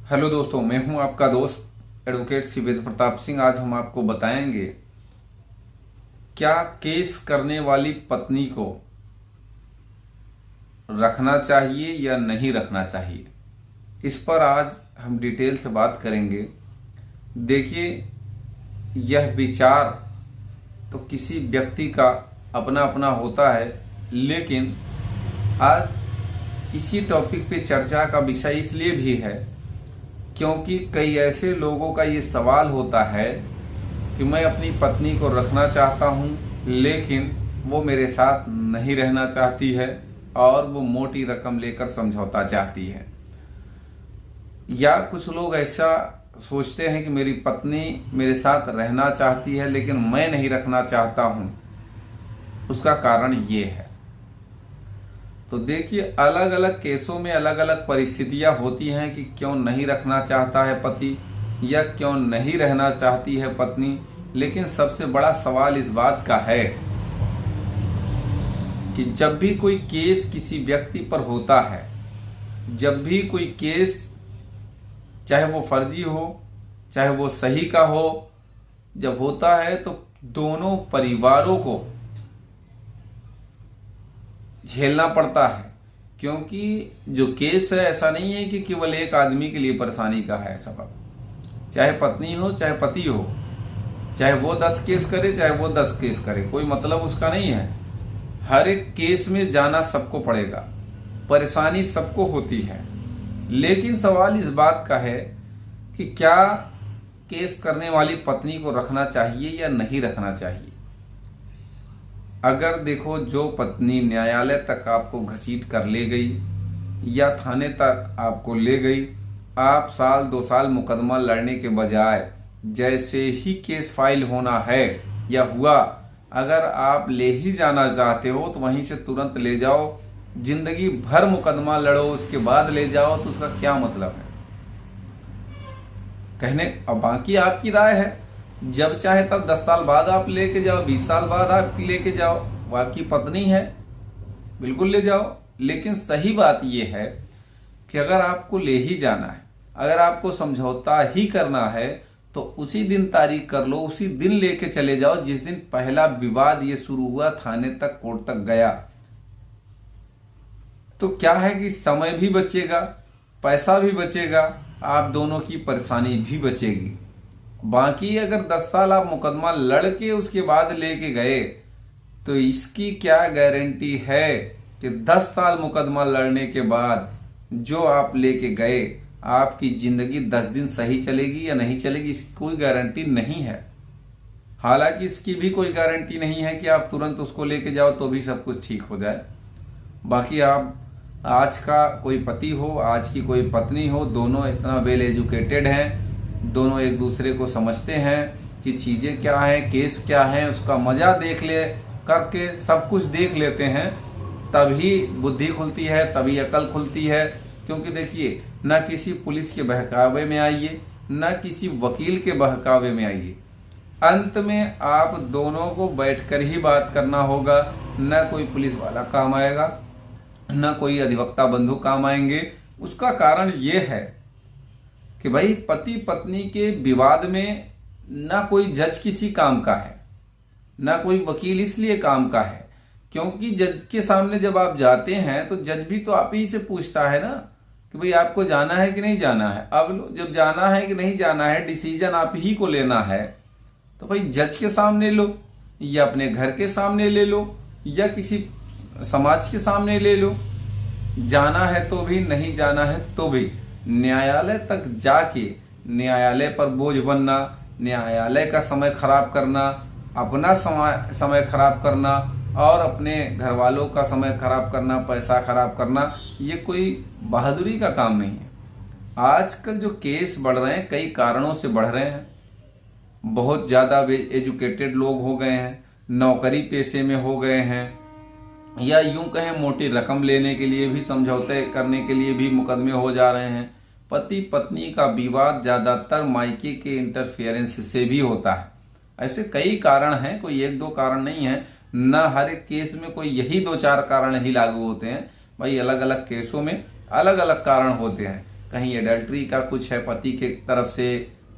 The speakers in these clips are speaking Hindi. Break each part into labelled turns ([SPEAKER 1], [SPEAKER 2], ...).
[SPEAKER 1] हेलो दोस्तों, मैं हूं आपका दोस्त एडवोकेट शिवेंद्र प्रताप सिंह। आज हम आपको बताएंगे क्या केस करने वाली पत्नी को रखना चाहिए या नहीं रखना चाहिए। इस पर आज हम डिटेल से बात करेंगे। देखिए, यह विचार तो किसी व्यक्ति का अपना अपना होता है, लेकिन आज इसी टॉपिक पे चर्चा का विषय इसलिए भी है क्योंकि कई ऐसे लोगों का ये सवाल होता है कि मैं अपनी पत्नी को रखना चाहता हूँ, लेकिन वो मेरे साथ नहीं रहना चाहती है और वो मोटी रकम लेकर समझौता चाहती है। या कुछ लोग ऐसा सोचते हैं कि मेरी पत्नी मेरे साथ रहना चाहती है लेकिन मैं नहीं रखना चाहता हूँ। उसका कारण ये है। तो देखिए, अलग अलग केसों में अलग अलग परिस्थितियां होती हैं कि क्यों नहीं रखना चाहता है पति या क्यों नहीं रहना चाहती है पत्नी। लेकिन सबसे बड़ा सवाल इस बात का है कि जब भी कोई केस किसी व्यक्ति पर होता है, जब भी कोई केस चाहे वो फर्जी हो चाहे वो सही का हो, जब होता है तो दोनों परिवारों को झेलना पड़ता है। क्योंकि जो केस है ऐसा नहीं है कि केवल एक आदमी के लिए परेशानी का है सबब। चाहे पत्नी हो चाहे पति हो, चाहे वो 10 केस करे चाहे वो 10 केस करे, कोई मतलब उसका नहीं है। हर एक केस में जाना सबको पड़ेगा, परेशानी सबको होती है। लेकिन सवाल इस बात का है कि क्या केस करने वाली पत्नी को रखना चाहिए या नहीं रखना चाहिए। अगर देखो, जो पत्नी न्यायालय तक आपको घसीट कर ले गई या थाने तक आपको ले गई, आप साल 2 साल मुकदमा लड़ने के बजाय जैसे ही केस फाइल होना है या हुआ, अगर आप ले ही जाना चाहते हो तो वहीं से तुरंत ले जाओ। जिंदगी भर मुकदमा लड़ो उसके बाद ले जाओ तो उसका क्या मतलब है कहने। अब बाकी आपकी राय है, जब चाहे तब 10 साल बाद आप लेके जाओ, 20 साल बाद आप लेके जाओ, वो आपकी पत्नी है, बिल्कुल ले जाओ। लेकिन सही बात यह है कि अगर आपको ले ही जाना है, अगर आपको समझौता ही करना है तो उसी दिन तारीख कर लो, उसी दिन लेके चले जाओ जिस दिन पहला विवाद ये शुरू हुआ, थाने तक कोर्ट तक गया। तो क्या है कि समय भी बचेगा, पैसा भी बचेगा, आप दोनों की परेशानी भी बचेगी। बाकी अगर 10 साल आप मुकदमा लड़ के उसके बाद लेके गए तो इसकी क्या गारंटी है कि 10 साल मुकदमा लड़ने के बाद जो आप लेके गए आपकी जिंदगी 10 दिन सही चलेगी या नहीं चलेगी, इसकी कोई गारंटी नहीं है। हालांकि इसकी भी कोई गारंटी नहीं है कि आप तुरंत उसको लेके जाओ तो भी सब कुछ ठीक हो जाए। बाकी आप आज का कोई पति हो, आज की कोई पत्नी हो, दोनों इतना वेल एजुकेटेड हैं, दोनों एक दूसरे को समझते हैं कि चीजें क्या हैं, केस क्या है, उसका मजा देख ले करके सब कुछ देख लेते हैं, तभी बुद्धि खुलती है, तभी अकल खुलती है। क्योंकि देखिए, ना किसी पुलिस के बहकावे में आइए, ना किसी वकील के बहकावे में आइए, अंत में आप दोनों को बैठकर ही बात करना होगा। ना कोई पुलिस वाला काम आएगा, ना कोई अधिवक्ता बंधु काम आएंगे। उसका कारण ये है कि भाई पति पत्नी के विवाद में ना कोई जज किसी काम का है, ना कोई वकील इसलिए काम का है क्योंकि जज के सामने जब आप जाते हैं तो जज भी तो आप ही से पूछता है ना कि भाई आपको जाना है कि नहीं जाना है। अब जब जाना है कि नहीं जाना है, डिसीजन आप ही को लेना है, तो भाई जज के सामने लो या अपने घर के सामने ले लो या किसी समाज के सामने ले लो। जाना है तो भी, नहीं जाना है तो भी, न्यायालय तक जाके न्यायालय पर बोझ बनना, न्यायालय का समय खराब करना, अपना समय खराब करना और अपने घर वालों का समय खराब करना, पैसा खराब करना, ये कोई बहादुरी का काम नहीं है। आजकल जो केस बढ़ रहे हैं कई कारणों से बढ़ रहे हैं। बहुत ज्यादा एजुकेटेड लोग हो गए हैं, नौकरी पेशे में हो गए हैं, या यूं कहें मोटी रकम लेने के लिए भी, समझौते करने के लिए भी मुकदमे हो जा रहे हैं। पति पत्नी का विवाद ज्यादातर मायके के इंटरफेरेंस से भी होता है। ऐसे कई कारण हैं, कोई 1-2 कारण नहीं है। न हर एक केस में कोई यही 2-4 कारण ही लागू होते हैं। भाई अलग अलग केसों में अलग अलग कारण होते हैं। कहीं एडल्ट्री का कुछ है, पति के तरफ से,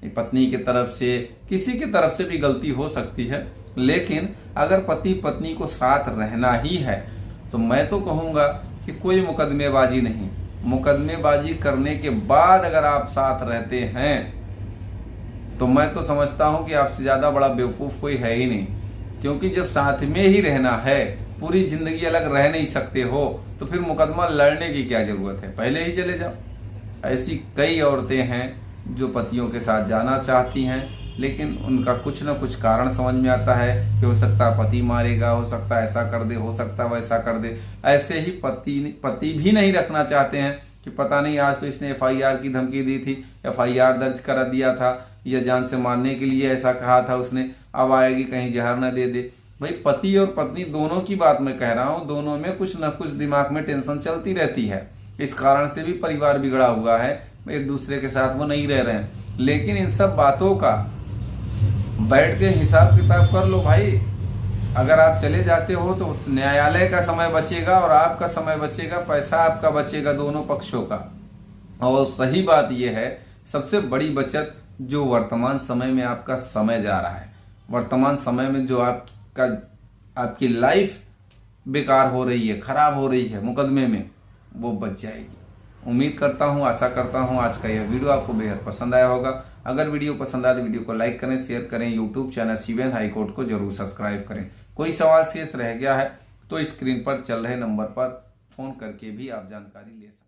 [SPEAKER 1] पत्नी की तरफ से, किसी की तरफ से भी गलती हो सकती है। लेकिन अगर पति पत्नी को साथ रहना ही है तो मैं तो कहूंगा कि कोई मुकदमेबाजी नहीं। मुकदमेबाजी करने के बाद अगर आप साथ रहते हैं तो मैं तो समझता हूं कि आपसे ज्यादा बड़ा बेवकूफ कोई है ही नहीं। क्योंकि जब साथ में ही रहना है, पूरी जिंदगी अलग रह नहीं सकते हो, तो फिर मुकदमा लड़ने की क्या जरूरत है, पहले ही चले जाओ। ऐसी कई औरतें हैं जो पतियों के साथ जाना चाहती हैं, लेकिन उनका कुछ ना कुछ कारण समझ में आता है कि हो सकता है पति मारेगा, हो सकता है ऐसा कर दे, हो सकता है वैसा कर दे। ऐसे ही पति भी नहीं रखना चाहते हैं कि पता नहीं आज तो इसने FIR की धमकी दी थी, FIR दर्ज करा दिया था, या जान से मारने के लिए ऐसा कहा था उसने, अब आएगी कहीं जहर न दे दे। भाई पति और पत्नी दोनों की बात मैं कह रहा हूं, दोनों में कुछ न कुछ दिमाग में टेंशन चलती रहती है। इस कारण से भी परिवार बिगड़ा हुआ है, एक दूसरे के साथ वो नहीं रह रहे हैं। लेकिन इन सब बातों का बैठ के हिसाब किताब कर लो भाई। अगर आप चले जाते हो तो न्यायालय का समय बचेगा और आपका समय बचेगा, पैसा आपका बचेगा, दोनों पक्षों का। और सही बात यह है, सबसे बड़ी बचत जो वर्तमान समय में आपका समय जा रहा है, वर्तमान समय में जो आपकी लाइफ बेकार हो रही है, खराब हो रही है मुकदमे में, वो बच जाएगी। उम्मीद करता हूं, आशा करता हूं आज का यह वीडियो आपको बेहद पसंद आया होगा। अगर वीडियो पसंद आए तो वीडियो को लाइक करें, शेयर करें, यूट्यूब चैनल सीबीएन हाईकोर्ट को जरूर सब्सक्राइब करें। कोई सवाल शेष रह गया है तो स्क्रीन पर चल रहे नंबर पर फोन करके भी आप जानकारी ले सकते हैं।